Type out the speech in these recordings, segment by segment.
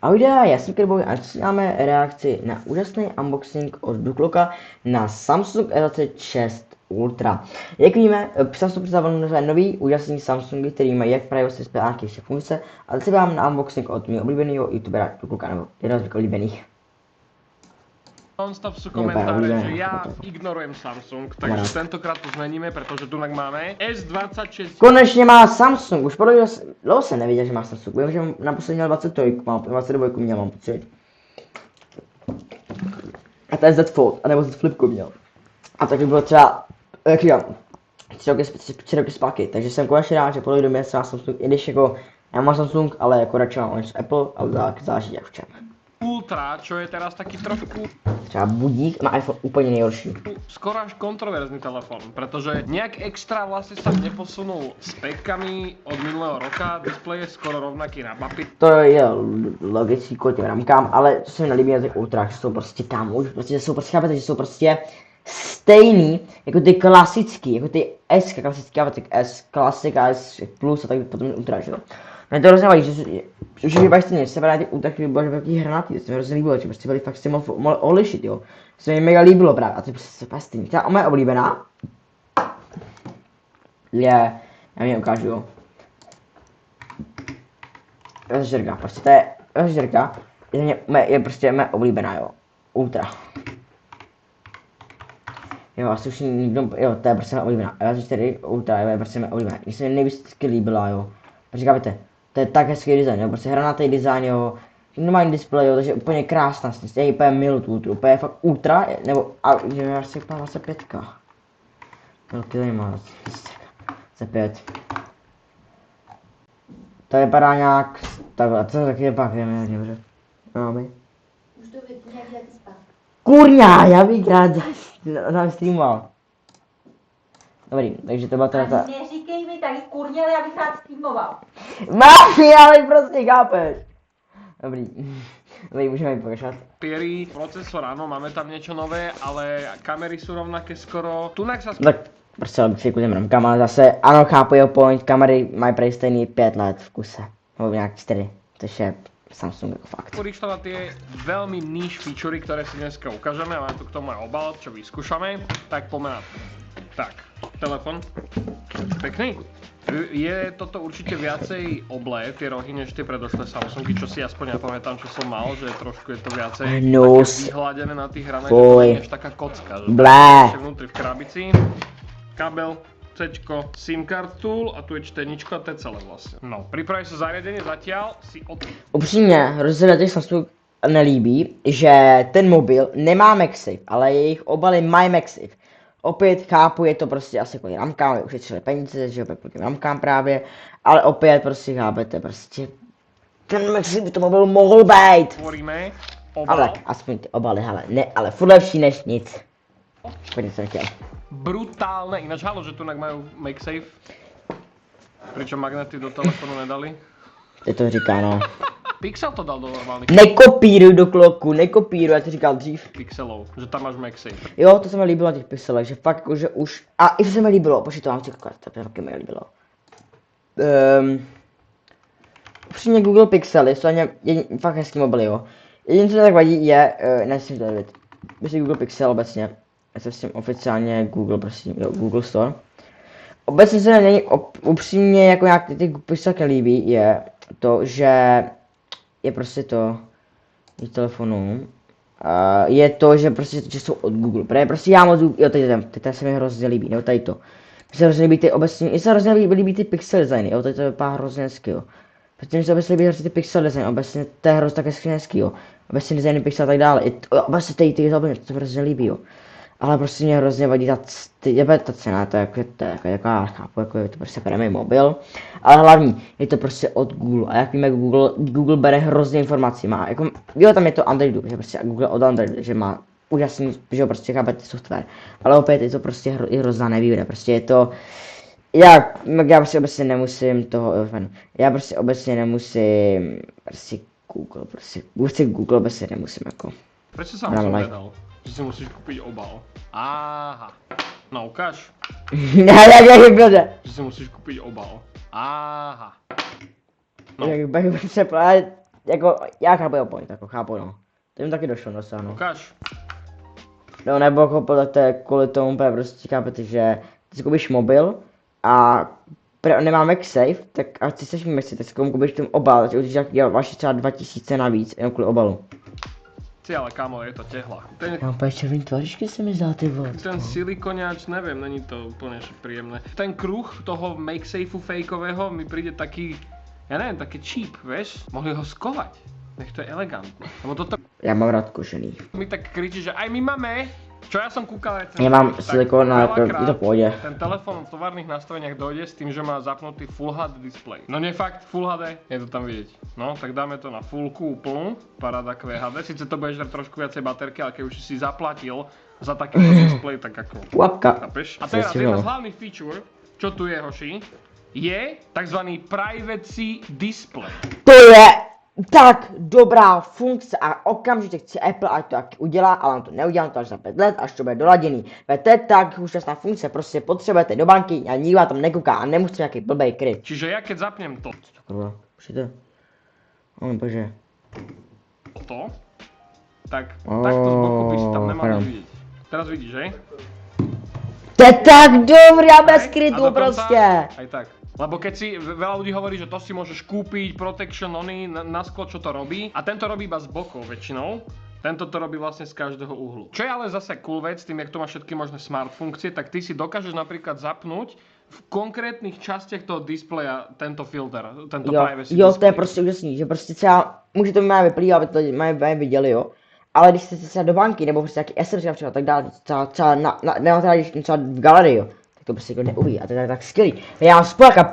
Ahoj, já jsem Kirboy a dnes máme reakci na úžasný unboxing od Ducloka na Samsung S26 Ultra. Jak víme, Samsung představil nový úžasný Samsungy, který mají jak privacy, spánky, ještě funkce. A teď se vám na unboxing od mého oblíbeného youtubera Ducloka, nebo jednoho z mých oblíbených. Non-stop sú komentáre, že ja ignorujem Samsung, takže tentokrát to zmeníme, pretože tu máme S26. Konečně má Samsung, už podle dlouho jsem neviděl, že má Samsung, vím, že naposledy měl 23, mám 22 měl, mám pocit. A to je Z Fold, anebo Z Flipku měl. A tak by bylo třeba, jak říkám, 3 roky zpátky, takže jsem konečně rád, že podle doby se má Samsung, i když jako, já mám Samsung, ale jako radši mám Apple, ale záleží jak v čem. Ultra, čo je teraz taký trošku třeba budík na iPhone úplně nejhorší. skoro až kontroverzný telefón, pretože nejak extra vlastne sa neposunul spekami od minulého roka, displej je skoro rovnaký na mapy. To je logický kvůli těm ramkám, ale co se mi nelíbí na těch ultrách, že jsou prostě tam už, prostě jsou prostě, chápete, že jsou prostě stejný jako ty klasický, jako ty S klasický, ale tak S klasika, S plus a tak potom ultra, že jo. Mě to hrozně vadí, že už vypadáš stejně, že se právě těch ultrách bylo, že velký hranatý, to se mi hrozně líbilo, že prostě byli fakt si mohli odlišit, jo. To se mi mega líbilo právě, a to je prostě super stejný. Ta moje oblíbená je, já mi ukážu, jo. Žerka, prostě to je žerka, je prostě moje oblíbená, jo. Ultra. Jo, asi už nikdo, jo, to je prostě moje oblíbená. A4 Ultra, jo, je prostě moje oblíbená. Mně se mi nejvíc líbila, jo. Protože říkáte, to je tak hezký design, jo, prostě hranatý design, jo. Normální displej, jo, takže úplně krásná, já ji úplně milu tu Ultru, úplně fakt Ultra, nebo, a je asi úplně 25. No, ty tady má 25. To vypadá nějak takhle, to taky pak jdeme dobře. No, my. Už to nějak dáte spát. Kurňa, já bych rád nám streamoval. Dobrý, takže to byla teda ta... Neříkej mi tady kurně, ale já bych rád streamoval. Mami, ale prostě chápeš. Dobrý. Dobrý, můžeme jít pokračovat. Piery, procesor, áno, máme tam niečo nové, ale kamery sú rovnaké skoro. Tunak sa... Tak prostě lepší k těm ramkám, ale zase ano, chápu jeho point, kamery mají prej stejný 5 let v kuse. Nebo nějak 4, což je Samsung jako fakt. Porištova tie veľmi niche featurey, ktoré si dneska ukážeme a máme tu k tomu aj obal, čo vyskúšame, tak poďme na to. Tak, telefon, pekný. Je toto určite viacej oblé, tie rohy, než tie predošlé Samsungy, čo si aspoň ja pamätám, čo som mal, že trošku je to viacej také vyhľadené na tých hranách, že to nie je taká kocka, že to je vnútri v krabici. Kabel, C-čko, SIM card tool a tu je čteničko a to je celé vlastne. No, pripraví sa zariadenie, zatiaľ si od... Upřímně, hrozně těch Samsung nelíbí, že ten mobil nemá MagSafe, ale jejich obaly mají MagSafe. Opět chápu, je to prostě asi kvůli ramkám, ušetřili peníze, že jo, kvůli ramkám právě, ale opět prostě chápete, prostě ten MagSafe by to mobil mohl být. Tvoríme obal. Ale tak, aspoň ty obaly, hele, ne, ale furt lepší než nic. Pojďme jsem chtěl. Brutálne, ináč halo, že tu majú MagSafe, pričom magnety do telefonu nedali. Teď to říká, no. Pixel to dal do normálnych Nekopíruj do kloku, nekopíruj, já to říkal dřív. pixelov, že tam máš MagSafe. Jo, to se mi líbilo na těch pixelech, že fakt jako, že už, a i to se mi líbilo, počkej, to mám si koukat, to taky mi líbilo. Upřímně Google Pixely jsou fakt hezký mobily, jo. Jediné, co tak vadí, je, nechci to David, prostě Google Pixel obecně, já jsem s tím oficiálně Google, prostě, jo, Google Store. Obecně se není upřímně jako nějak ty pixelky líbí, je to, že je prostě to z telefonu, je to, že prostě že jsou od Google, protože prostě já moc, jo, teď se mi hrozně líbí, jo, tady to. Mně se hrozně líbí ty obecně, mně se hrozně líbí ty pixel designy, jo, tady to vypadá hrozně hezky, jo. Protože mi se obecně líbí hrozně ty pixel designy, obecně to je hrozně také hezky, jo. Obecně designy pixel a tak dále, obecně ty to se mi hrozně líbí, jo. Ale prostě mě hrozně vadí ta cena, to je jako já chápu, jako je to prostě premium mobil, ale hlavní, je to prostě od Google a jak víme, Google bere hrozně informací, má, jako, jo, tam je to Androidu, že prostě Google od Androidu, že má úžasný, že prostě chápete software, ale opět je to prostě hrozná nevýhoda, prostě je to, já prostě obecně nemusím já prostě obecně nemusím, prostě Google obecně nemusím, jako. Prečo Samsung nedal? Že si musíš kúpiť obal. Aha. No ukáž. Jak bude? Že si musíš kúpiť obal. Aha. No. Jak bych se právě, jako, já chápu jeho point, jako chápu, no. To jim taky došlo dosáhnout. Ukáž. No nebo koupil, tak to je kvůli tomu, prostě chápete, že ty si koupíš mobil a nemá MagSafe, tak a ty seš MagSafe, tak si koupíš ten obal, takže už vaše třeba 2000 navíc, jenom kvůli obalu. Ty ale kámo, je to tehla. Mám úplně červený tvářičky se mi zdá, ty vole. Ten silikoňač, neviem, není to úplne že príjemné. Ten kruh toho MagSafeu fejkového mi príde taký, ja neviem, taký cheap, vieš? Mohli ho skovať. Nech to je elegantné. Lebo toto Já mám rád kožený. mi tak kričí, že aj my máme. Čo ja som kúkal recenzie, Já mám tak silikon a veľakrát je to v pohodě. ten telefón v továrnych nastaveniach dojde s tým, že má zapnutý Full HD display. No nie fakt, Full HD, je to tam vidieť. No, tak dáme to na fullku úplnú, paráda QHD. Sice to bude žrať trošku viacej baterky, ale keď už si zaplatil za takýto display, tak ako... Łapka. Chápeš? A teraz jedna z hlavných feature, čo tu je, hoši, je takzvaný privacy display. To je tak dobrá funkce a okamžitě chci Apple, ať to taky udělá, ale on to neudělá, to až za 5 let, až to bude doladěný. To je tak úžasná funkce, prostě potřebujete do banky a nikdo tam nekouká a nemusíte nějaký blbej kryt. Čiže ja keď zapnem to, Kurva, počkejte. Bože. tak takto z boku by si tam nemali pardon. vidieť. Teraz vidíš, hej? To je tak dobrý a bez Hej? A krytu dokonca prostě. Aj tak. Lebo keď si, veľa ľudí hovorí, že to si môžeš kúpiť, protection oný, na sklo, čo to robí. A tento robí iba z bokov väčšinou. Tento to robí vlastne z každého uhlu. Čo je ale zase cool vec, tým jak to má všetky možné smart funkcie, tak ty si dokážeš napríklad zapnúť v konkrétnych častiach toho displeja tento filter, tento privacy Jo, to je display. prostě úžasný, že prostě třeba, může to má vyplývat, aby to mají viděli, jo. Ale když jste třeba do banky, nebo prostě nějaký SMS třeba tak dále, třeba nebo teda když třeba v galerii, jo, tak to prostě jako neuví a to je tak skvělý. Já mám spoleka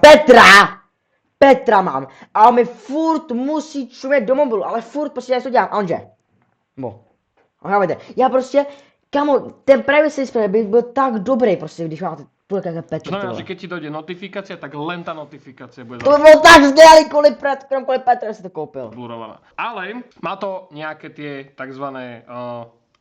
Petra mám a on mi furt musí čumět do mobilu, ale furt prostě já to dělám a on že? Chápete, já prostě, kamo, ten privacy display by byl tak dobrý prostě, když máte spoleka jako Petr. Znamená, že keď ti dojde notifikácia, tak len tá notifikácia bude To by bylo tak skvělý, kvůli Petra si to koupil. blurovaná. Ale má to nejaké tie takzvané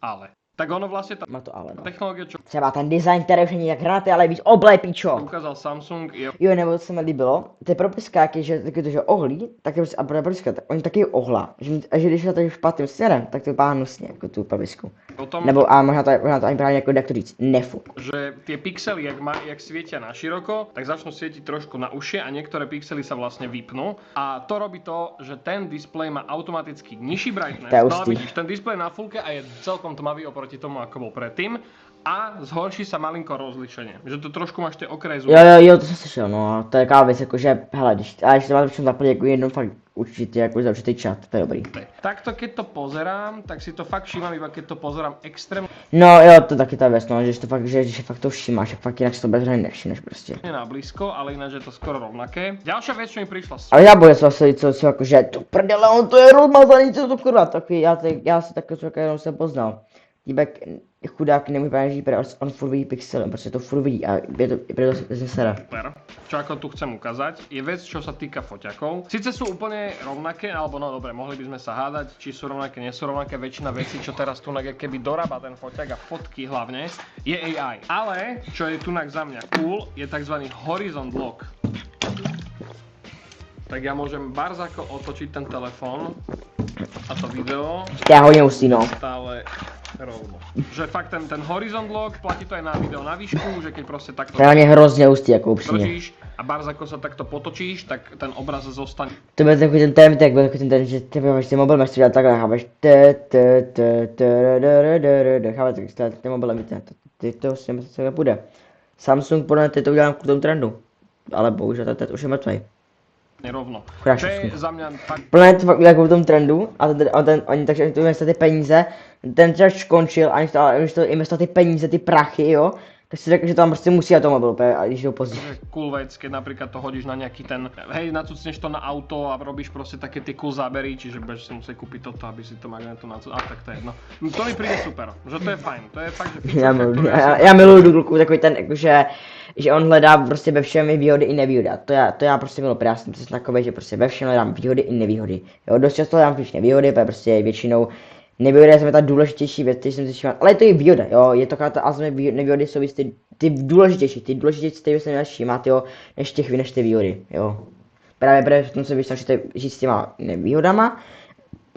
ale. Tak ono vlastne tá Má to ale, no. technológia, čo Třeba ten design, který už není jak hranatý, ale víc oblej pičo. ukázal Samsung, je Jo, nebo to se mi líbilo, ty propiskáky, že taky to, že ohlí, tak je prostě, a propiska, tak oni taky ohlá, že když je to špatným směrem, tak to vypadá hnusně, jako tu propisku. o tom, Nebo a možná to ani právě jako, jak to říct, nefuk. že tie pixely, jak svietia na široko, tak začnú svietiť trošku na uši a niektoré pixely sa vlastne vypnú. A to robí to, že ten displej má automaticky nižší brightness. To je No ale hustý. vidíš, ten displej na fullke a je celkom tmavý oproti tomu, ako bol predtým. A zhorší sa malinko rozlišenie. Že to trošku máš tie okraje zubov. Jo, to jsem slyšel, no, a to je taková věc, jako že, hele, když to máte všem zaplatit jako jednou fakt určitě, jako za určitý čat, to je dobrý. Takto keď to pozerám, tak si to fakt všímam iba keď to pozerám extrémne No jo, to taky ta věc, no, že to fakt, že fakt to všimáš, že fakt jinak si to bez hry nevšimneš prostě. na blízko, ale ináč je to skoro rovnaké. Ďalšia vec, čo mi prišla Ale já boję se co jako, že to prdele, on to je rozmazaný, co to kurva, takový, já si takový člověk jenom jsem poznal. Týbek chudák nemůže právě žít, protože on furt vidí pixel, protože to furt vidí a je to ze sera. super, čo ako tu chcem ukázať, je vec, čo sa týka foťakov. Sice sú úplne rovnaké, alebo no dobre, mohli by sme sa hádať, či sú rovnaké, nie sú rovnaké. Väčšina vecí, čo teraz tu keby dorába ten foťak a fotky hlavne, je AI. Ale, čo je tu za mňa cool, je tzv. Horizon lock. Tak ja môžem barzako otočiť ten telefón a to video Já hodně hustý, no. stále rovno. Že fakt ten horizon lock, platí to aj na video na výšku, že keď proste takto To je hodně hrozně hustý, jako upřímně. držíš a barzako sa takto potočíš, tak ten obraz zostane. To byl takový ten term, tak byl takový ten, že ty máš ten mobil, máš to dělat takhle, chápeš, chápeš, ten mobil, víte, to s tím se nepůjde. Samsung podle mě to udělám k tomu trendu, ale bohužel teď už je mrtvej. Nerovno. Chrášovský. To je za mňa fakt Plně to fakt jako v tom trendu a oni takže tu investovali ty peníze, ten třeba skončil a když to investovali ty peníze, ty prachy, jo, tak si řekl, že to tam prostě musí na tom mobilu, a když jdou pozdě. cool vec, keď napríklad to hodíš na nejaký ten, hej, nacucneš to na auto a robíš proste také tie cool zábery, čiže budeš si musieť kúpiť toto, aby si to magneto nacucnil, tak to je jedno. To mi príde super, že to je fajn, to je fakt, že featureka, ktorú Já miluju Google, takový ten, jakože, že on hledá prostě ve všem i výhody i nevýhody. A to já prostě miluji, já jsem přesně takový, že prostě ve všem hledám výhody i nevýhody. Jo, dost často hledám spíš nevýhody, protože prostě většinou nevýhody je ta důležitější věc, který jsem si všiml, ale je to i výhoda, jo, je to ta ale nevýhody jsou ty důležitější, ty se nemáš všímat, jo, než ty výhody, jo. Právě v tom se bych snažil žít s těma nevýhodama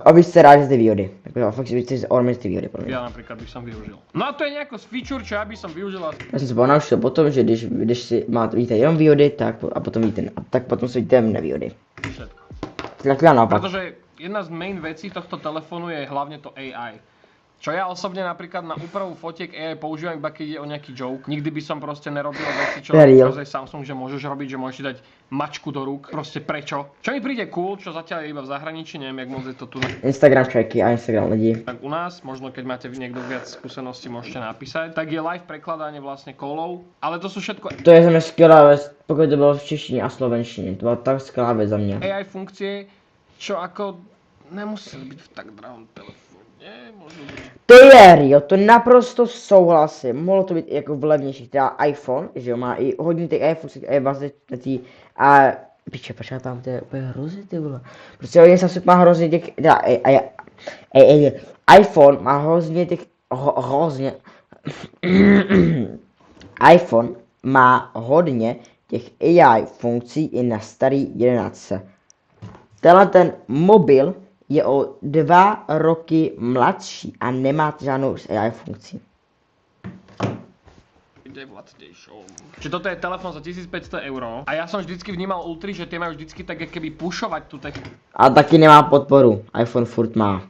A vy ste rádi z tej výhody. Jako, fakt, že vy ste orme z tej výhody, podľa mňa. Ja napríklad by som využil. No a to je nejako z feature, čo ja by som využil. Já jsem se ponaučil potom, že když si máte, vidíte jenom výhody, tak a potom vidíte, tak potom si vidíte nevýhody. Všetko. Tak já naopak. Pretože jedna z main vecí tohto telefónu je hlavne to AI. Čo ja osobne napríklad na úpravu fotiek AI používam iba keď ide o nejaký joke. Nikdy by som proste nerobil veci, čo naozaj Samsung, že môžeš robiť, že môžeš dať mačku do rúk. Proste prečo? Čo mi príde cool, čo zatiaľ je iba v zahraničí, neviem jak moc je to tu. Instagram čeky a Instagram lidi. Tak u nás, možno keď máte niekto viac skúseností, môžete napísať. Tak je live prekladanie vlastne kolov, ale to sú všetko To je za mě skvělá věc, pokud to bylo v češtině a slovenštině. To byla tak skvělá věc za mě. AI funkcie, čo ako nemuseli byť v tak drahom telefóne. Môžu byť. To je real, to naprosto souhlasím. Mohlo to být jako v levnějších, teda iPhone, že jo, má i hodně těch iPhone, je vlastně tý, a piče, počkej, tam to je úplně hrozně, ty vole. Prostě hodně Samsung má hrozně těch, teda, iPhone má hrozně těch, hrozně, iPhone má hodně těch AI funkcí i na starý 11. Tenhle ten mobil je o 2 roky mladší a nemá žádnou AI funkci. Ide v lacnejšom. Čiže toto je telefón za 1500 € a ja som vždycky vnímal Ultry, že tie majú vždycky tak jak keby pušovať tú A taky nemá podporu. iPhone furt má.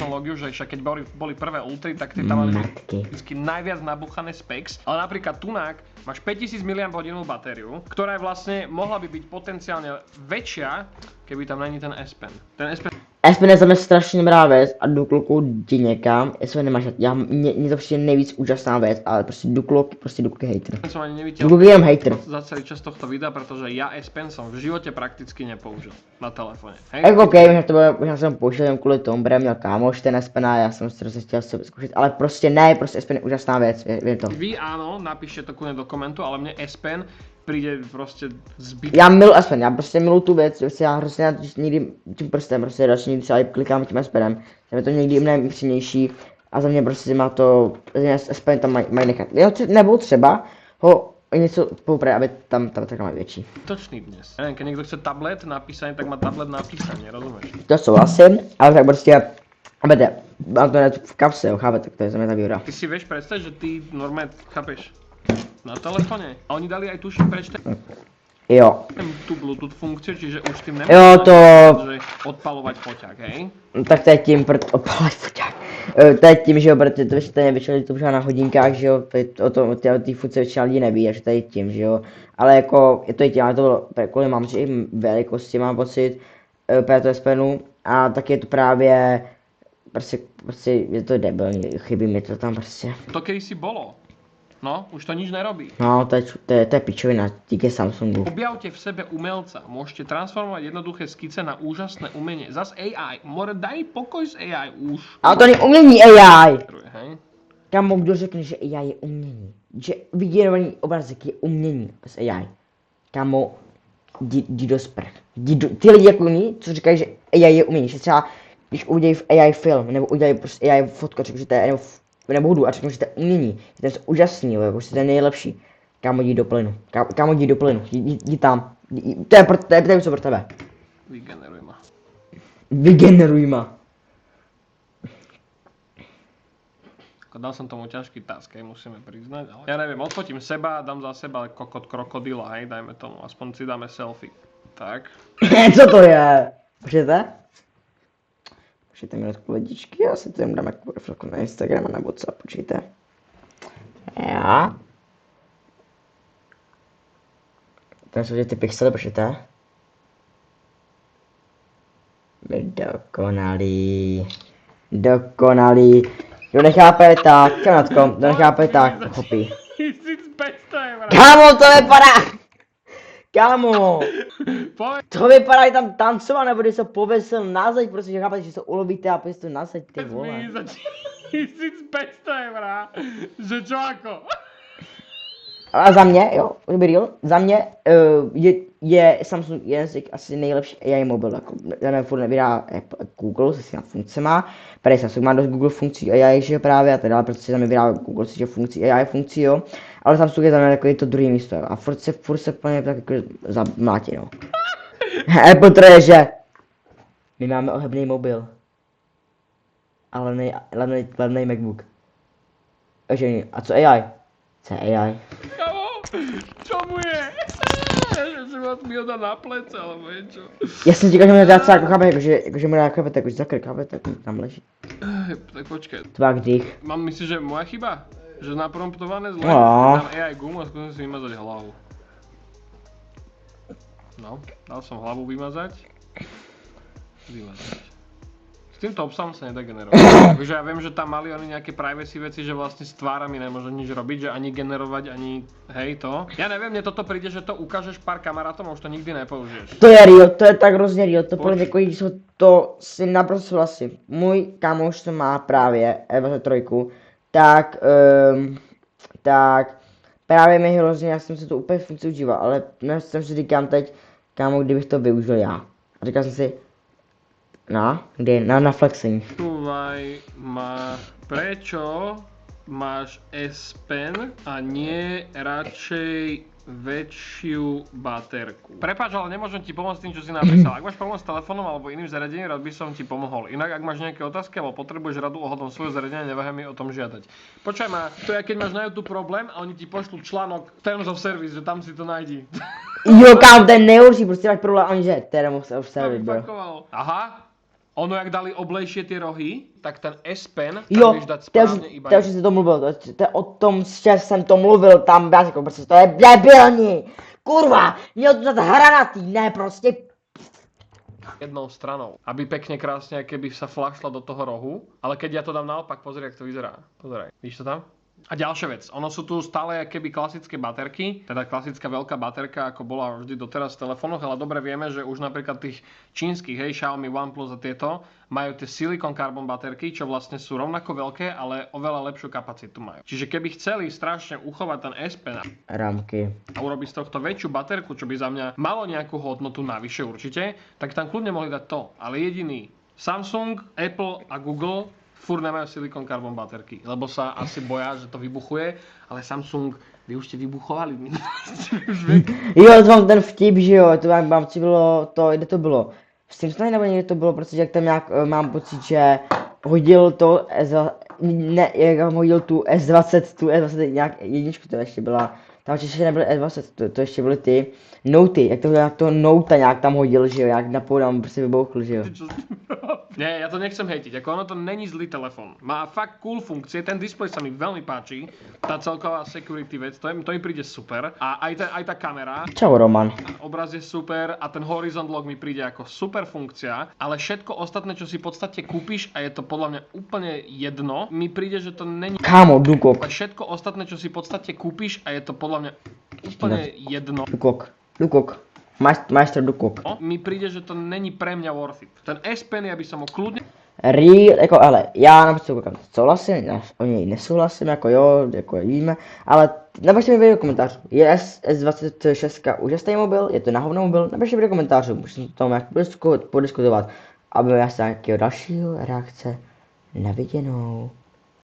technológiu, že však keď boli prvé Ultry, tak tie tam mali Matky. vždycky najviac nabuchané specs, ale napríklad tunák máš 5000 mAh batériu, ktorá je vlastne mohla by byť potenciálne väčšia, keby tam není ten S Pen. Ten S Pen S-Pen je za mě strašně dobrá věc a Ducloku jdi někam, S-Pen nemáš, mně to přijde nejvíc úžasná věc, ale prostě Duclok je hater. som ani nevidel Duclok je jenom hater. za celý čas tohto videa, pretože ja S Pen som v živote prakticky nepoužil na telefóne. Jako OK, možná to bylo, možná jsem použil jen kvůli tomu, protože měl kámoš ten S-Pen a já jsem si to chtěl si zkusit, ale prostě ne, prostě S-Pen je úžasná věc, je to. Vy áno, napíšte to kľudne do komentu, ale mne S Pen príde proste zbyt. Já miluji S-Pen, já prostě miluji tu věc, prostě já hrozně na někdy tím prstem, prostě další někdy třeba klikám tím S-Penem, je to někdy mnohem přímější a za mě prostě má to, S-Pen tam mají nechat, nebo třeba ho něco pouprat, aby tam takhle mají větší. Točný dnes. Ja neviem, keď niekto chce tablet na písanie, tak má tablet na písanie, rozumieš? To souhlasím, ale tak prostě, abete, mám to hned v kapse, jo, chápete, to je za mě ta výhoda. Ty si vieš predstaviť, že ty normálne, chápeš, na telefóne. A oni dali aj tuším preč Jo. tú Bluetooth funkciu, čiže už tým Jo, to- že odpalovať foťák, hej? Tak to je tím, opalať foťák. To je tím, že jo, protože to byste nevětšinou to už na hodinkách, že jo, to je o té funkce většina lidí neví, takže to je tím, že jo. Ale jako, je to i tím, ale to bylo kvůli mám, že i velikosti mám pocit, to S-Penu, a tak je to právě, prostě je to debilní, chybí mi to tam prostě. To kedysi bolo. No, už to nič nerobí. No, to je pičovina, díky Samsungu. Objavte v sebe umelca. Môžete transformovať jednoduché skice na úžasné umenie. Zas AI. More, daj pokoj s AI už. Ale to není umění AI! Hej? Kamo, kdo řekne, že AI je umění? Že vygenerovaný obrazek je umění z AI. Kamo, jdi do sprch. Ty lidi jako ní, co říkají, že AI je umění, že třeba když udělají v AI film, nebo udělají prostě AI fotku a řeknou, že to je, nebo hudbu a řeknou, že to je umění, že to je úžasný, jako, že to je nejlepší. Kámo, jdi do plynu. Kámo, jdi do plynu. Jdi tam. To je něco pro tebe. Vygeneruj ma. Vygeneruj ma. Dal som tomu ťažký task, musíme priznať, ale ja neviem, odfotím seba, dám za seba kokot krokodila, hej, dajme tomu, aspoň si dáme selfie. Tak. Co to je? Můžete? Počkejte minutku lidičky, já si to jen dám jako profilku na Instagram a na WhatsApp, počkejte. Já. Tam jsou ty pixely, počkejte. Dokonalý. Dokonalý. Kdo nechápe, tak, kanatko, kdo nechápe, tak, pochopí. 1500 €. Kámo, to vypadá! Kámo! Poď. To vypadá, že tam tancoval, nebo když se pověsil na zeď, prostě, že chápete, že se ulovíte a prostě na zeď, ty vole. Mi za 1500 €. Že čo ako? A za mě, jo, by real, za mě je Samsung jeden z těch asi nejlepší AI mobil, jako já furt nevydá Google se svýma funkcema, protože Samsung má dost Google funkcí AI, že jo, právě a tak dále, protože tam vydá Google si funkcí AI funkcí, jo, ale Samsung je tam takový to druhý místo, jo, a furt se plně tak jako zamlátí, no. Apple to je, že My máme ohebný mobil. A levnej MacBook. Takže, a co AI? Co je AI? Kamo, čo mu je? Že ma mi ho dá na plece, alebo niečo. Já jsem říkal, že mu dá třeba jako chápe, jakože mu dá chápete, jakože za krk, chápete, tam leží. Tak počkej. Tvák dých. Mám myslíš, že moja chyba? Že napromptované zle? No. Dám AI gumu a skúsim si vymazať hlavu. No, dal som hlavu vymazať. Vymazať. S týmto obsahom sa nedá generovať. Takže ja viem, že tam mali oni nejaké privacy veci, že vlastne s tvárami nemôže nič robiť, že ani generovať, ani hej to. Ja neviem, mne toto príde, že to ukážeš pár kamarátom a už to nikdy nepoužiješ. To je real, to je tak hrozně real, to podle mě jsou, to si naprosto souhlasím. Můj kámoš, co má právě E23, tak právě mi hrozně, já jsem se to úplně funkci užíval, ale dnes jsem si říkám teď, kámo, kdybych to využil já. A říkal jsem si, na flexing. Prečo máš S Pen a nie radšej väčšiu baterku? Prepáč, ale nemôžem ti pomôcť tým, čo si napísal. Ak máš problém s telefónom alebo iným zariadením, rád by som ti pomohol. Inak, ak máš nejaké otázky alebo potrebuješ radu ohľadom svojho zariadenia, neváhaj mi o tom žiadať. Počkaj ma, to je keď máš na YouTube problém a oni ti pošlú článok Terms of Service, že tam si to nájdi. Jo, kámo, to je nejhorší, prostě máš problém, oni že Terms of Service, bro. Aha. Ono, jak dali oblejšie tie rohy, tak ten S Pen tam Jo, vieš dať správne iba... to už jsi to mluvil, to je o tom, s čem jsem to mluvil, tam já řekl, prostě to je debilní, kurva, měl to dát hranatý, ne prostě. Jednou stranou, aby pekne krásne, keby sa flašla do toho rohu, ale keď ja to dám naopak, pozri, jak to vyzerá. Pozeraj, vidíš to tam? A ďalšia vec, ono sú tu stále keby klasické baterky, teda klasická veľká baterka, ako bola vždy doteraz v telefónoch, ale dobre vieme, že už napríklad tých čínskych, hej, Xiaomi, OnePlus a tieto, majú tie silicon carbon baterky, čo vlastne sú rovnako veľké, ale oveľa lepšiu kapacitu majú. Čiže keby chceli strašne uchovať ten S Pen Rámky. a urobiť z tohto väčšiu baterku, čo by za mňa malo nejakú hodnotu navyše určite, tak tam kľudne mohli dať to. Ale jediný Samsung, Apple a Google furt nemajú silicon carbon baterky, lebo sa asi boja, že to vybuchuje, ale Samsung, vy už ste vybuchovali. Jo, to mám ten vtip, že jo, to mám si bylo, to, kde to bylo? V Simpsonovi nebo někde to bylo, protože jak tam nějak, mám pocit, že hodil to, ne, jak hodil tu S20 nějak jedničku, to ještě byla, tam ještě nebyly S20, to ještě byly ty Noty, jak to Nota nějak tam hodil, že jo, jak na podám prostě vybouchl, že jo. Nie, ja to nechcem hejtiť, ako ono to není zlý telefón. Má fakt cool funkcie, ten displej sa mi veľmi páči, tá celková security vec, to mi príde super. A aj tá kamera, Čau Roman. obraz je super a ten horizont lock mi príde ako super funkcia, ale všetko ostatné, čo si v podstate kúpiš a je to podľa mňa úplne jedno, mi príde, že to není... Kámo, Dukok. Všetko ostatné, čo si v podstate kúpiš a je to podľa mňa úplne jedno. Dukok. Majster Dukok. No, mi príde, že to není pre mňa worth it. Ten S Pen, ja by som ho kľudne... Real, jako ale, já například koukám, souhlasím, já o něj nesouhlasím, jako jo, jako víme, ale napište mi video komentářů, je S26 úžasný mobil, je to na hovno mobil, napište video komentářů, můžeme to tom jak podiskutovat, aby já se nějakého dalšího reakce na viděnou.